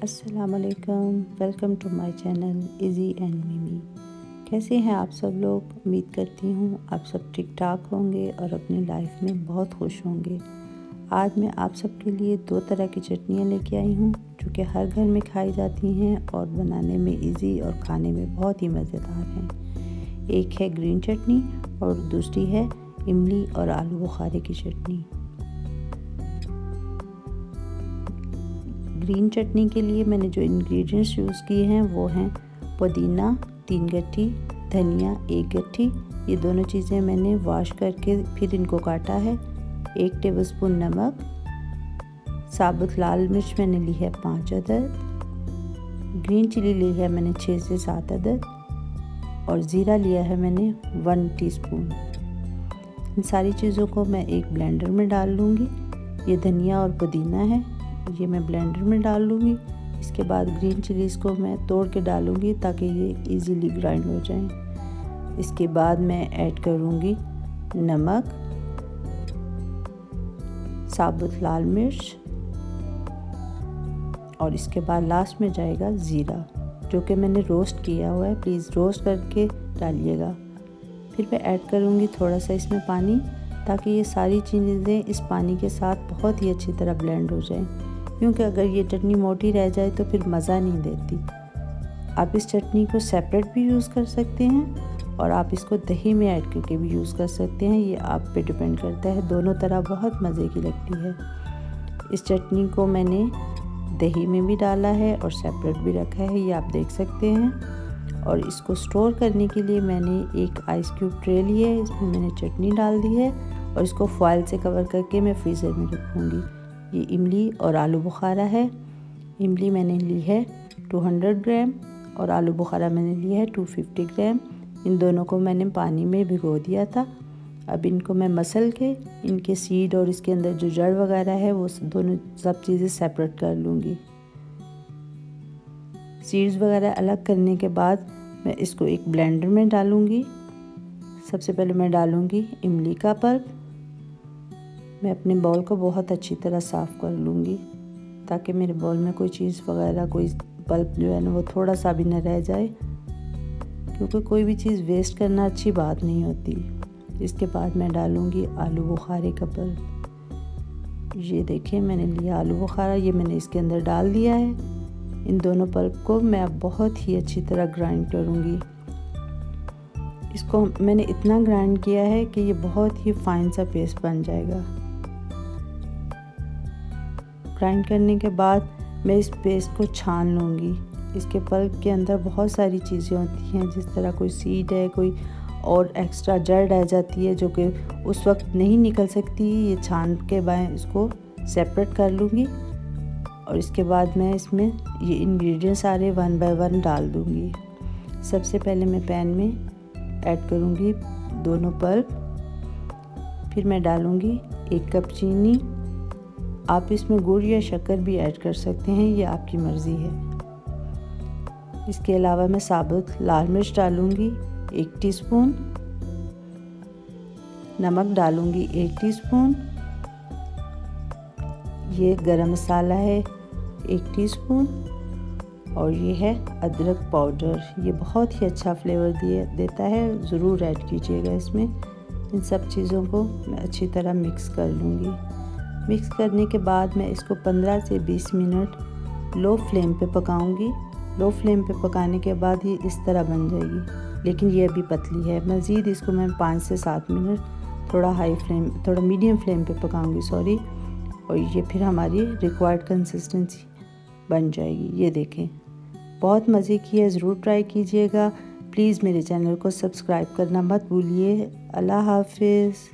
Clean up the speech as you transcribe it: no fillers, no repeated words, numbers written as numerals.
अस्सलामुअलैकुम, welcome to my channel Izzy and Mimi. कैसे हैं आप सब लोग? उम्मीद करती हूँ आप सब ठीक ठाक होंगे और अपनी लाइफ में बहुत खुश होंगे। आज मैं आप सबके लिए 2 तरह की चटनियाँ लेके आई हूँ जो कि हर घर में खाई जाती हैं और बनाने में इजी और खाने में बहुत ही मज़ेदार हैं। एक है ग्रीन चटनी और दूसरी है इमली और आलू बुखारे की चटनी। ग्रीन चटनी के लिए मैंने जो इंग्रेडिएंट्स यूज़ किए हैं वो हैं पुदीना 3 गट्ठी, धनिया 1 गट्ठी। ये दोनों चीज़ें मैंने वॉश करके फिर इनको काटा है। 1 टेबलस्पून नमक, साबुत लाल मिर्च मैंने ली है 5 अदद, ग्रीन चिली ली है मैंने 6 से 7 अदद और ज़ीरा लिया है मैंने 1 टीस्पून। इन सारी चीज़ों को मैं एक ब्लेंडर में डाल लूँगी। ये धनिया और पुदीना है, ये मैं ब्लेंडर में डाल लूँगी। इसके बाद ग्रीन चिलीज़ को मैं तोड़ के डालूँगी ताकि ये इजीली ग्राइंड हो जाएं। इसके बाद मैं ऐड करूँगी नमक, साबुत लाल मिर्च और इसके बाद लास्ट में जाएगा ज़ीरा जो कि मैंने रोस्ट किया हुआ है। प्लीज़ रोस्ट करके डालिएगा। फिर मैं ऐड करूँगी थोड़ा सा इसमें पानी ताकि ये सारी चीज़ें इस पानी के साथ बहुत ही अच्छी तरह ब्लेंड हो जाएं, क्योंकि अगर ये चटनी मोटी रह जाए तो फिर मज़ा नहीं देती। आप इस चटनी को सेपरेट भी यूज़ कर सकते हैं और आप इसको दही में ऐड करके भी यूज़ कर सकते हैं। ये आप पे डिपेंड करता है, दोनों तरह बहुत मज़े की लगती है। इस चटनी को मैंने दही में भी डाला है और सेपरेट भी रखा है, ये आप देख सकते हैं। और इसको स्टोर करने के लिए मैंने एक आइस क्यूब ट्रे ली है, इसमें मैंने चटनी डाल दी है और इसको फॉइल से कवर करके मैं फ्रीज़र में रखूँगी। ये इमली और आलू बुखारा है। इमली मैंने ली है 200 ग्राम और आलू बुखारा मैंने लिया है 250 ग्राम। इन दोनों को मैंने पानी में भिगो दिया था। अब इनको मैं मसल के इनके सीड और इसके अंदर जो जड़ वगैरह है वो दोनों सब चीज़ें सेपरेट कर लूँगी। सीड्स वगैरह अलग करने के बाद मैं इसको एक ब्लेंडर में डालूँगी। सबसे पहले मैं डालूँगी इमली का पल्प। मैं अपने बाउल को बहुत अच्छी तरह साफ़ कर लूँगी ताकि मेरे बाउल में कोई चीज़ वगैरह कोई पल्प जो है ना वो थोड़ा सा भी न रह जाए, क्योंकि कोई भी चीज़ वेस्ट करना अच्छी बात नहीं होती। इसके बाद मैं डालूँगी आलू बुखारे का पल्प। ये देखिए मैंने लिया आलू बुखारा, ये मैंने इसके अंदर डाल दिया है। इन दोनों पल्प को मैं अब बहुत ही अच्छी तरह ग्राइंड करूँगी। इसको मैंने इतना ग्राइंड किया है कि ये बहुत ही फाइन सा पेस्ट बन जाएगा। ग्राइंड करने के बाद मैं इस पेस्ट को छान लूँगी। इसके पल्प के अंदर बहुत सारी चीज़ें होती हैं, जिस तरह कोई सीड है, कोई और एक्स्ट्रा जड़ रह जाती है जो कि उस वक्त नहीं निकल सकती। ये छान के बाद इसको सेपरेट कर लूँगी और इसके बाद मैं इसमें ये इंग्रेडिएंट्स सारे 1 बाय 1 डाल दूँगी। सबसे पहले मैं पैन में ऐड करूँगी दोनों पल्प, फिर मैं डालूँगी 1 कप चीनी। आप इसमें गुड़ या शक्कर भी ऐड कर सकते हैं, ये आपकी मर्ज़ी है। इसके अलावा मैं साबुत लाल मिर्च डालूँगी 1 टीस्पून, नमक डालूँगी 1 टीस्पून, ये गरम मसाला है 1 टीस्पून और ये है अदरक पाउडर। ये बहुत ही अच्छा फ्लेवर देता है, ज़रूर ऐड कीजिएगा इसमें। इन सब चीज़ों को मैं अच्छी तरह मिक्स कर लूँगी। मिक्स करने के बाद मैं इसको 15 से 20 मिनट लो फ्लेम पे पकाऊंगी। लो फ्लेम पे पकाने के बाद ये इस तरह बन जाएगी, लेकिन ये अभी पतली है। मज़ीद इसको मैं 5 से 7 मिनट थोड़ा मीडियम फ्लेम पे पकाऊंगी और ये फिर हमारी रिक्वायर्ड कंसिस्टेंसी बन जाएगी। ये देखें, बहुत मज़े की है, ज़रूर ट्राई कीजिएगा। प्लीज़ मेरे चैनल को सब्सक्राइब करना मत भूलिए। अल्लाह हाफिज़।